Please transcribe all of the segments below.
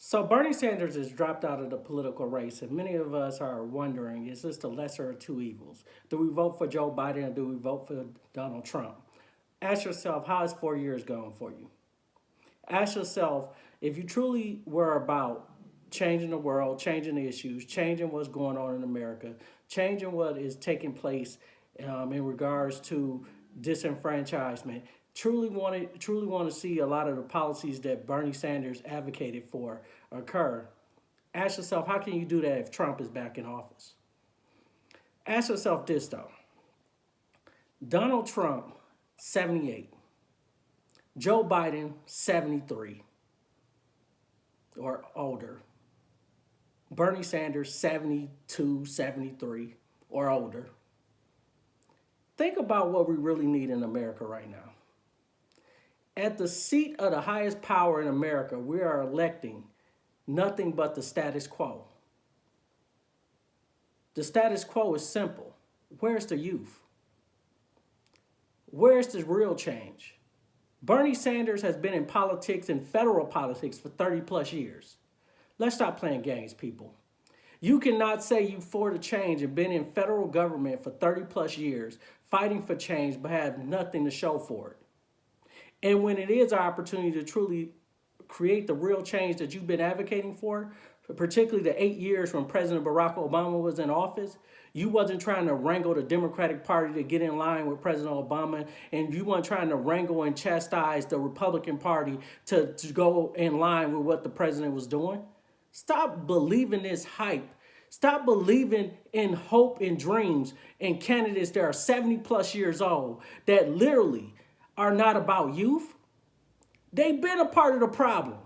So Bernie Sanders has dropped out of the political race, and many of us are wondering, is this the lesser of two evils? Do we vote for Joe Biden or do we vote for Donald Trump? Ask yourself, how is 4 years going for you? Ask yourself, if you truly were about changing the world, changing the issues, changing what's going on in America, changing what is taking place in regards to disenfranchisement, truly want to see a lot of the policies that Bernie Sanders advocated for occur. Ask yourself, how can you do that if Trump is back in office? Ask yourself this though: Donald Trump, 78, Joe Biden, 73 or older, Bernie Sanders, 72, 73 or older. Think about what we really need in America right now. At the seat of the highest power in America, we are electing nothing but the status quo. The status quo is simple. Where's the youth? Where's the real change? Bernie Sanders has been in politics and federal politics for 30 plus years. Let's stop playing games, people. You cannot say you for the change and been in federal government for 30 plus years fighting for change but have nothing to show for it. And when it is our opportunity to truly create the real change that you've been advocating for, particularly the 8 years when President Barack Obama was in office, you wasn't trying to wrangle the Democratic Party to get in line with President Obama, and you weren't trying to wrangle and chastise the Republican Party to go in line with what the president was doing. Stop believing this hype. Stop believing in hope and dreams in candidates that are 70 plus years old that literally are not about youth. They've been a part of the problem.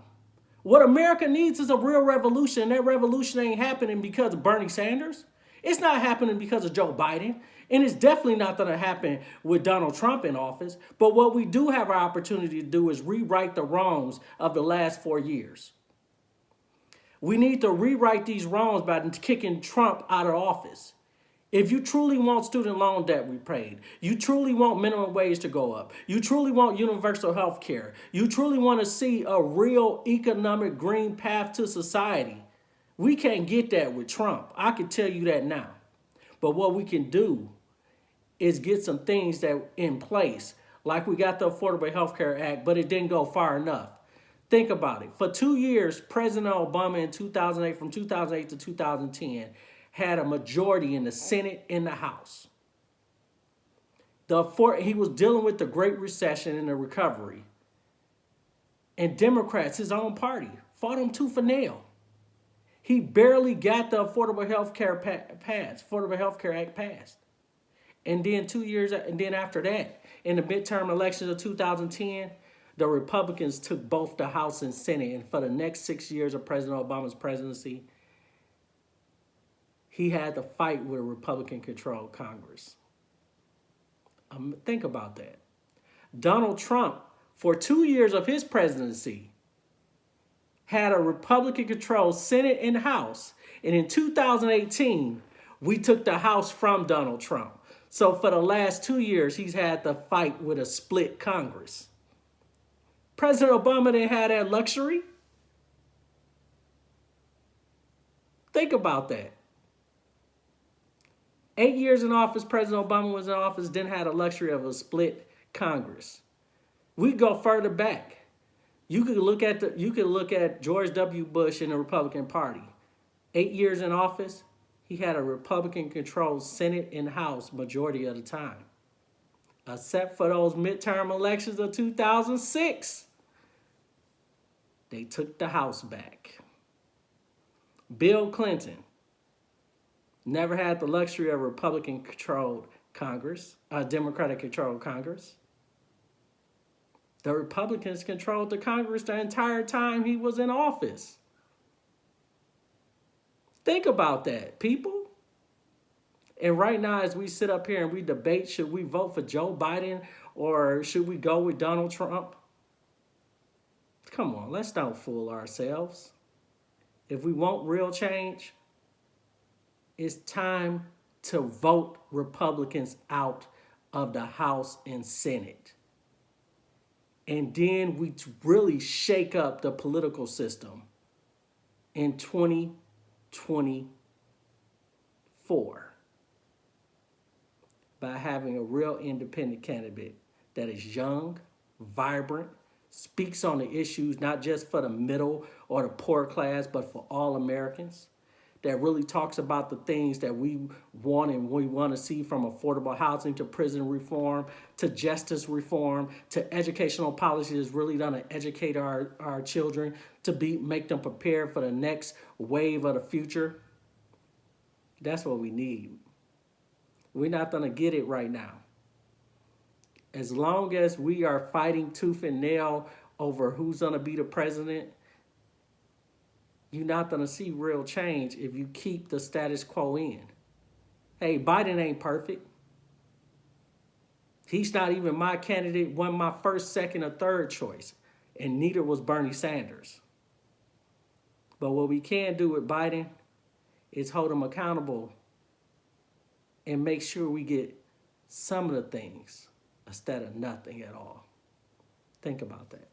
What America needs is a real revolution. That revolution ain't happening because of Bernie Sanders. It's not happening because of Joe Biden. And it's definitely not going to happen with Donald Trump in office. But what we do have our opportunity to do is rewrite the wrongs of the last 4 years. We need to rewrite these wrongs by kicking Trump out of office. If you truly want student loan debt repaid, you truly want minimum wage to go up, you truly want universal health care, you truly want to see a real economic green path to society, we can't get that with Trump. I can tell you that now. But what we can do is get some things that in place, like we got the Affordable Health Care Act, but it didn't go far enough. Think about it. For 2 years, President Obama in 2008, from 2008 to 2010, had a majority in the Senate and the House. He was dealing with the Great Recession and the recovery. And Democrats, his own party, fought him tooth and nail. He barely got the Affordable Health Care Act passed. And then 2 years, and then after that, in the midterm elections of 2010, the Republicans took both the House and Senate. And for the next 6 years of President Obama's presidency, he had to fight with a Republican-controlled Congress. Think about that. Donald Trump, for 2 years of his presidency, had a Republican-controlled Senate and House. And in 2018, we took the House from Donald Trump. So for the last 2 years, he's had to fight with a split Congress. President Obama didn't have that luxury. Think about that. 8 years in office, President Obama was in office, didn't have the luxury of a split Congress. We go further back. You could look at George W. Bush and the Republican Party. 8 years in office, he had a Republican-controlled Senate and House majority of the time, except for those midterm elections of 2006. They took the House back. Bill Clinton never had the luxury of a Republican-controlled Congress, a Democratic-controlled Congress. The Republicans controlled the Congress the entire time he was in office. Think about that, people. And right now, as we sit up here and we debate, should we vote for Joe Biden or should we go with Donald Trump? Come on, let's don't fool ourselves. If we want real change, it's time to vote Republicans out of the House and Senate. And then we really shake up the political system in 2024 by having a real independent candidate that is young, vibrant, speaks on the issues not just for the middle or the poor class, but for all Americans, that really talks about the things that we want and we want to see, from affordable housing to prison reform to justice reform to educational policies that's really going to educate our children to make them prepared for the next wave of the future. That's what we need. We're not going to get it right now. As long as we are fighting tooth and nail over who's going to be the president, you're not going to see real change if you keep the status quo in. Hey, Biden ain't perfect. He's not even my candidate, wasn't my first, second, or third choice. And neither was Bernie Sanders. But what we can do with Biden is hold him accountable and make sure we get some of the things instead of nothing at all. Think about that.